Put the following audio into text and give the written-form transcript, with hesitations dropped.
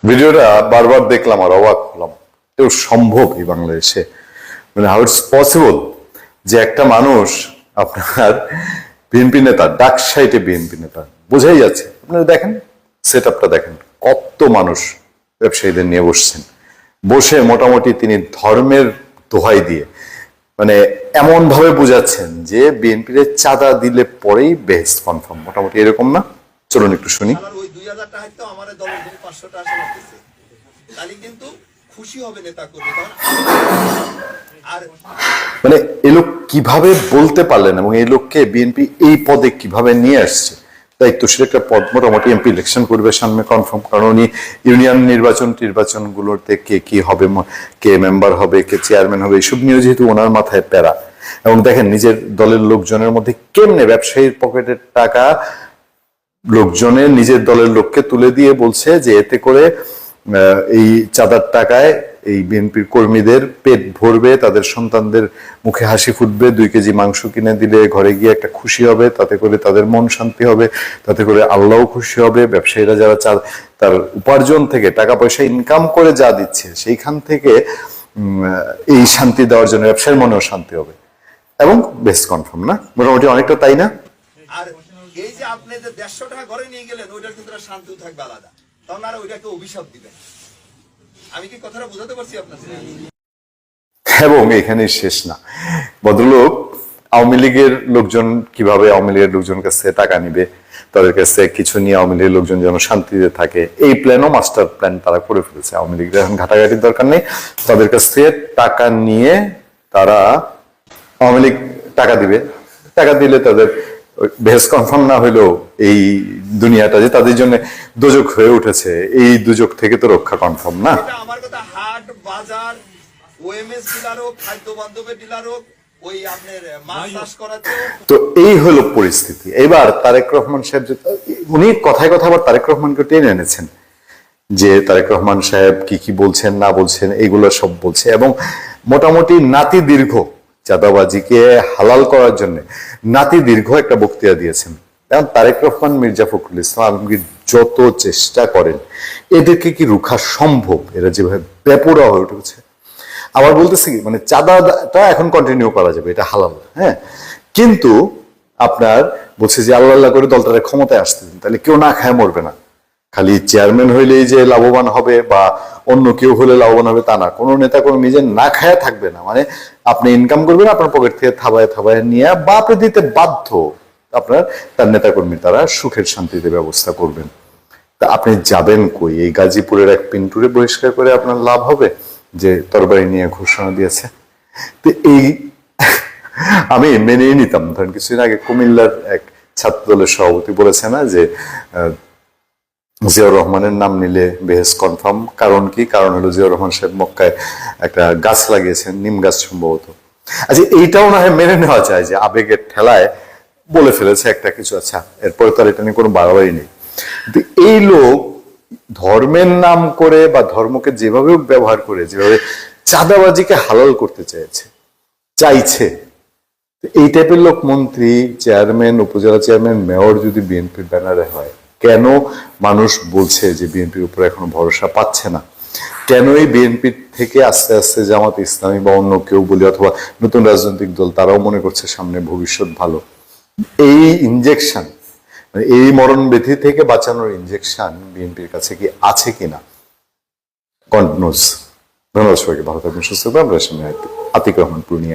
ভিডিওটা বারবার দেখলাম আর অবাক হলাম। এও সম্ভব এই বাংলাদেশে? মানে হাউ ইটস পসিবল যে একটা মানুষ আপনার বিএনপি নেতা, ডাক সাইটে বিএনপি নেতা, বোঝাই যাচ্ছে। আপনারা দেখেন, সেট আপটা দেখেন, কত মানুষ ব্যবসায়ীদের নিয়ে বসছেন, বসে মোটামুটি তিনি ধর্মের দোহাই দিয়ে মানে এমন ভাবে বুঝাচ্ছেন যে বিএনপির চাঁদা দিলে পরেই বেহেস্ট কনফার্ম, মোটামুটি এরকম না? চলুন একটু শুনি। ওই 2000 টাকা তো আমাদের দলের 500 টাকা লাগতেছে, তাহলে কিন্তু খুশি হবে নেতা কর্মী। আর মানে এই লোক কিভাবে বলতে পারলেন এবং এই লোককে বিএনপি এই পদে কিভাবে নিয়ে আসছে? দায়িত্বশীল একটা পদ, মোটামুটি এমপি ইলেকশন করবে সামনে কনফার্ম, কারণ উনি ইউনিয়ন নির্বাচনগুলোতে কে কি হবে, কে মেম্বার হবে, কে চেয়ারম্যান হবে, এইসব নিয়ে যেহেতু ওনার মাথায় প্যারা। এবং দেখেন নিজের দলের লোকজনের মধ্যে কেমনে ব্যবসায়ীর পকেটের টাকা লোকজনের নিজের দলের লোককে তুলে দিয়ে বলছে যে এতে করে এই চাঁদার টাকায় এই বিএনপির কর্মীদের পেট ভরবে, তাদের সন্তানদের মুখে হাসি ফুটবে, 2 কেজি মাংস কিনে দিলে ঘরে গিয়ে একটা খুশি হবে, তাতে করে তাদের মন শান্তি হবে, তাতে করে আল্লাহও খুশি হবে। ব্যবসায়ীরা যারা তার উপার্জন থেকে টাকা পয়সা ইনকাম করে যা দিচ্ছে সেইখান থেকে এই শান্তি দেওয়ার জন্য ব্যবসায়ীর মনেও শান্তি হবে এবং বেস্ট কনফার্ম না, মোটামুটি অনেকটা তাই না? আর এই যে আপনি যে 150 টাকা ঘরে নিয়ে গেলেন, ওইটার কিন্তু শান্তি থাকবে আলাদা, তখন আর ওইটাকে অভিশাপ দিবেন। আমি কি কথাটা বোঝাতে পারছি আপনাদের? এবং এখানেই শেষ না। ভদ্রলোক আওয়ামী লীগের লোকজন কিভাবে আওয়ামী লীগের লোকজন কাছে টাকা নিবে, তাদের কাছে কিছু নিয়ে আওয়ামী লীগের লোকজন যেন শান্তিতে থাকে, এই প্ল্যানও মাস্টার প্ল্যান তারা করে ফেলেছে। আওয়ামী লীগের এখন ঘাটাঘাটির দরকার নেই, তাদের কাছ থেকে টাকা নিয়ে তারা আওয়ামী লীগ টাকা দিবে। টাকা দিলে তাদের বেহেস কনফার্ম না হইলেও এই দুনিয়াটা যে তাদের জন্য দোজক হয়ে উঠেছে, এই দুজক থেকে তো রক্ষা কনফার্ম না? আমার কথা, হাট বাজার, ওএমএস ডিলার হোক, খাদ্য বান্ধবের ডিলার হোক, ওই আপনার মাছ চাষ করাতে। তো এই হলো পরিস্থিতি। এবার তারেক রহমান সাহেব, উনি কথায় কথা আবার তারেক রহমানকে টেনে এনেছেন যে তারেক রহমান সাহেব কি কি বলছেন না বলছেন এগুলো সব বলছে, এবং মোটামুটি নাতি দীর্ঘ চাঁদাবাজিকে হালাল করার জন্য নাতি দীর্ঘ একটা বক্তৃতা দিয়েছেন। কারণ তারেক রহমান, মির্জা ফখরুল ইসলাম আলমগীর যত চেষ্টা করেন এদেরকে কি রুখা সম্ভব? এরা যেভাবে বেপরোয়া হয়ে উঠেছে। আবার বলতেছি কি, মানে চাঁদাটা এখন কন্টিনিউ করা যাবে, এটা হালাল, হ্যাঁ, কিন্তু আপনার বলছে যে আল্লাহ আল্লাহ করে দলটারে ক্ষমতায় আসতে দিন, তাহলে কেউ না খায় মরবে না। খালি চেয়ারম্যান হইলেই যে লাভবান হবে বা অন্য কেউ হলে লাভবান হবে তা না, কোনো নেতা কর্মী যে না খায়া থাকবে না। মানে আপনি ইনকাম করবেন আপনার পকেট থেকে থাবায় থাবায় নিয়ে, বা আপনি দিতে বাধ্য, আপনার তার নেতা কর্মী তারা সুখের শান্তিতে ব্যবস্থা করবেন। তা আপনি যাবেন কই? এই গাজীপুরের এক পিন্টুরে বহিষ্কার করে আপনার লাভ হবে যে তরবারি নিয়ে ঘোষণা দিয়েছে? তো এই আমি মেনেই নিতাম। ধরেন কিছুদিন আগে কুমিল্লার এক ছাত্র দলের সভাপতি বলেছে না যে জিয়াউর রহমানের নাম নিলে বেহেস কনফার্ম। কারণ কি? কারণ হলো জিয়াউর রহমান সাহেব মক্কায় একটা গাছ লাগিয়েছেন, নিম গাছ সম্ভবত। আচ্ছা, এইটাও না হয় মেনে নেওয়া যায় যে আবেগের ঠেলায় বলে ফেলেছে একটা কিছু। আচ্ছা, এরপরে তার এটা নিয়ে কোনো বাড়াবাড়ি নেই। কিন্তু এই লোক ধর্মের নাম করে বা ধর্মকে যেভাবে ব্যবহার করে, যেভাবে চাঁদাবাজিকে হালাল করতে চাইছে, এই টাইপের লোক মন্ত্রী, চেয়ারম্যান, উপজেলা চেয়ারম্যান, মেয়র যদি বিএনপির ব্যানারে হয়, কেন মানুষ বলছে যে বিএনপির উপরে এখনো ভরসা পাচ্ছে না? কেন এই বিএনপির থেকে আস্তে আস্তে জামাত ইসলামী বা অন্য কেউ বলি অথবা নতুন রাজনৈতিক দল তারাও মনে করছে সামনে ভবিষ্যৎ ভালো? এই ইনজেকশন, এই মরণ ব্যাধি থেকে বাঁচানোর ইনজেকশন বিএনপির কাছে কি আছে কিনা? God nose. ধন্যবাদ সবাইকে, ভালো থাকবেন, সুস্থ থাকবেন। আমরা সামনে আতিক রহমান পূর্ণিয়া।